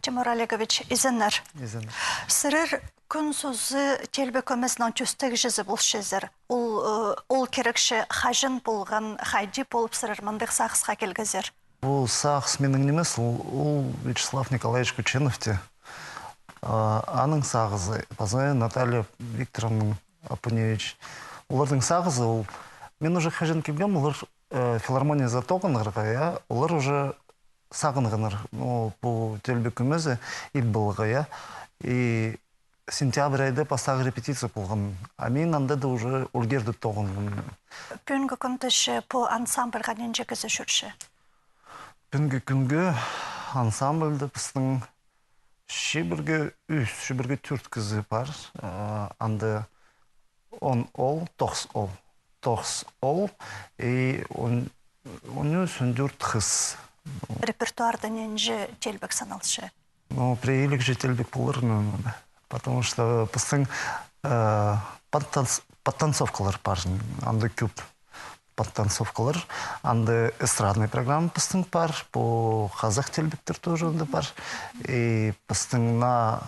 Тимур Олегович, изенер. Сырыр күн созы телбе көмесінің төстегі жезі бұл шезір. Ол керекші хажын болған, хайди болып сырыр мындық сақысқа келгізер. Бұл сақыс менің немес, ол Вячеслав Николаевич Кученовте. Аның сағызы, пазы Наталья Викторовна Апуневич. Олардың сағызы, мен уже хажын келгем, олар филармония затоғынырға, олар уже сағынғыныр. Бұл телбе көмезі ит болға, и сентябрь айда пастағы репетиция болған. А мен анда да уже өлгерді тоғынғын. Пүнгі күндіші по ансамбльға ненже кізі жүрші? Пүнгі күнгі ансамбльді пыстың шебірге түрт кізі бар. Анда он ол, тоқс ол. Тоқс ол, и оны сүндүрт қыз. Репертуарда ненже телбек саналшы? Приелік же телбек болыр, потому что пыстың подтанцовкалар бар, анда көп подтанцовкалар, анда эстрадный программа пыстың бар, по қазақ телбектер тоже бар, и пыстың на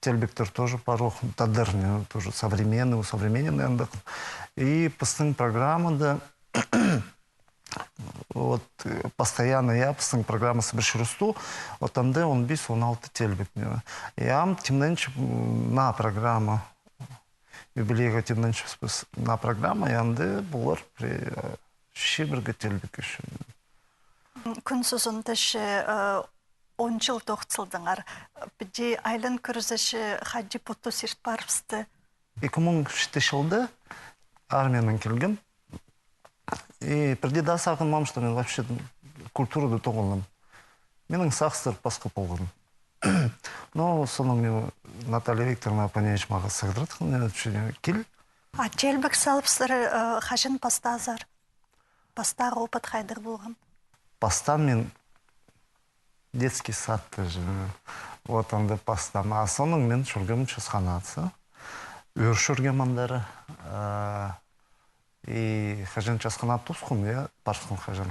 телбектер тоже бар, тадырны, тоже современный, и пыстың программада вот постоянно пыстың программасы бір шүрісту, вот анда 15-16 телбек. Я темненче на программа, юбилейға темненче на программа, янды бұлар шебірге телбек үшін. Күн созындышы 10 жыл тоқтылдыңар. Біде айлын көрізіші хаджи поту сирт барбысты? 2007 жылда армияның келгім. И преди да сағын мам, что мен вообще культурада тоғылым. Менің сақстыр басқа болғым. Но соның мен Наталья Викторовна Апаневич маға сағдырдық, кел. Телбек салыпсыр хажын пастазар? Пастағы опыт қайдыр болғым? Пастан мен детский садты жын. Вот анда пастан. А соның мен шүргім часханасы. Өр шүргем андары. И хажын часхана тусқым, паршқын хажын.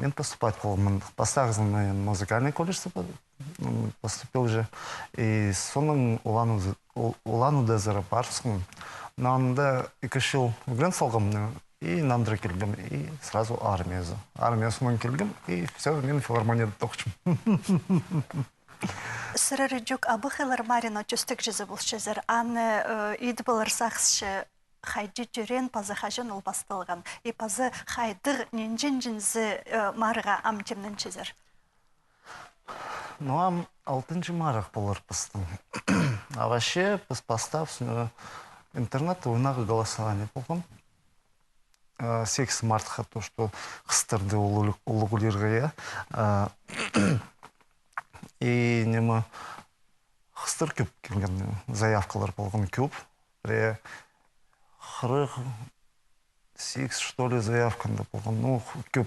Мен поступать болғым. Пастағызым мен музыкальный колледжді поступил же. И соның улану дезері паршқым. Нанда 2 жыл үгрен салғым, и нандыры келгім, и сразу армиязы. Армиясынан келгім, и все, мен филармонияда тоқчым. Сырыры жүк абы қылар марина төстік жезі бұл шезір. Аны иді болыр сақсшы хайди жүрен пазы хажын ол бастылған. И пазы хайдыр ненжен жінзі марыға ам темнен чезір. Ну, ам 6-й марық болыр пыстың. А вообще, постав интернетта ойнағы голосование болған. 8 мартқа то, что қыстырды улығылерға, И нема қыстыр көп келген заявкалар болған көп. 48, что ли, заявканда болған. Ну, көп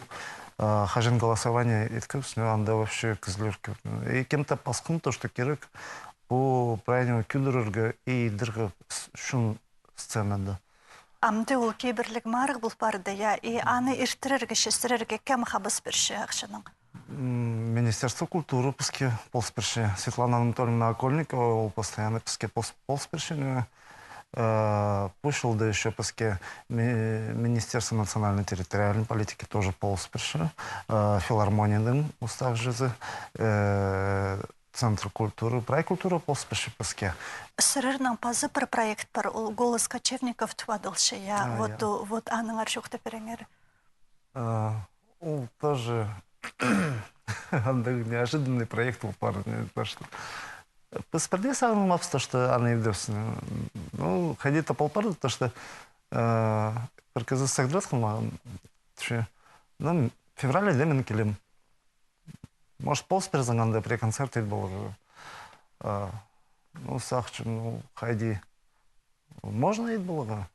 хажын голосование еткіп, анда вообще кізлер көп. И кем-то пасқын то, что керек по правильному күлдірерге и дырғы шын сценада. Амды ол кейбірлік марық бұл барды, и аны іштірерге, шестірерге кәм қабыс бірші ақшының? Министерство культуры піске полспірші. Светлана Анатольевна Окольникова ол постоянно піске полспірші. Пушылды еще піске Министерство национальной территориальной политики тоже полспірші. Филармонияның устав жизы. Центр культуры, прай культура полспіші піске. Сырырның пазы бір проект бар, ол «Голос кочевников» твадылшы, вот аның аршуқты переңер. Ол тоже неожиданный проект ол бар. Піспірде сағының мапсты, что аны евдевсін. Ну, ходить-то полпарды, то что бір кезі сәкдіратқын маған. В феврале демен келем. Может, полсперзанганда при концерте был. Ну, сахчым, ну, хайди. Можно и было.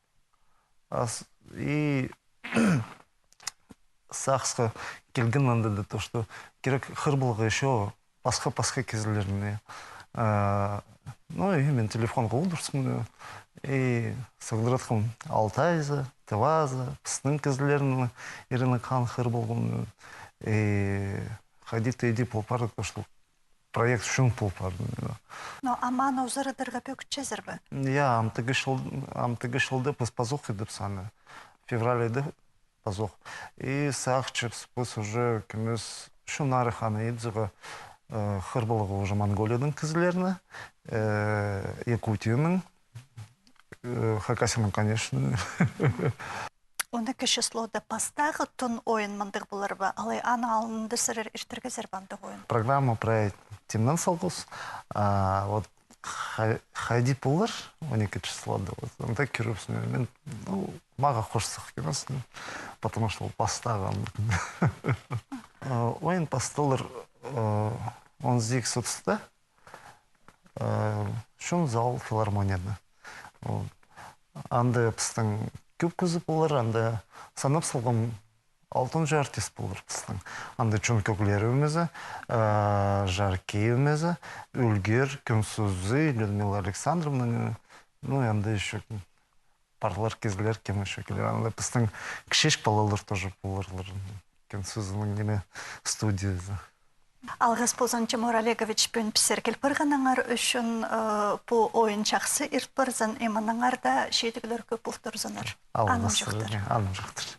И сахска келген анда то, что керек хыр болға еще пасха кезілеріне. Ну, и мен телефон қылдырсым. И сағдыратқым Алтайза, Теваза, пыстың кезілеріне еріні қан хыр болғым. И ходить-то иди полпары, то, что проект шун пул бар. Но аман узырыдырға пөкчезір бі? Я амтыгы шылды пазух едіп саны. Февраль еді пазух. И сақчып спыс уже кіміз шунары ханы едзіға хырбылығы уже Монголияның кізілеріні, Якутияның, Хакасияның, конечно. Оны кіші слода пастағы тұн ойын мандық болар ба? Алай ана алынды сырыр іштіргі зербандық ойын? Программа про темнен салғыз. Вот хайди пулар, 12 числода. Онда көріпсін. Мен маға қошсық кемесін, потому что ол пастаған. Ойын пастылыр 18 сутыста. Шун зал филармонияны. Анды пыстың көп көзі болар, анды санап салғым алтыншы артист болар пыстың. Анды чон көклері өмезі, Жаркей өмезі, Үлгер, Күнсузы, Людмила Александровна, ну, анды еще парлар кезілер кем еще келер. Анды пыстың кішеш балалар тоже боларлар. Күнсузының неме студиясы. Алғыз болсан Тимур Олегович пөн пісіргіл бірғанаңар үшін бұл ойын жақсы ирт бірзін, еманаңар да шейдігілер көп ұлттырзыныр. Аным жақтыр.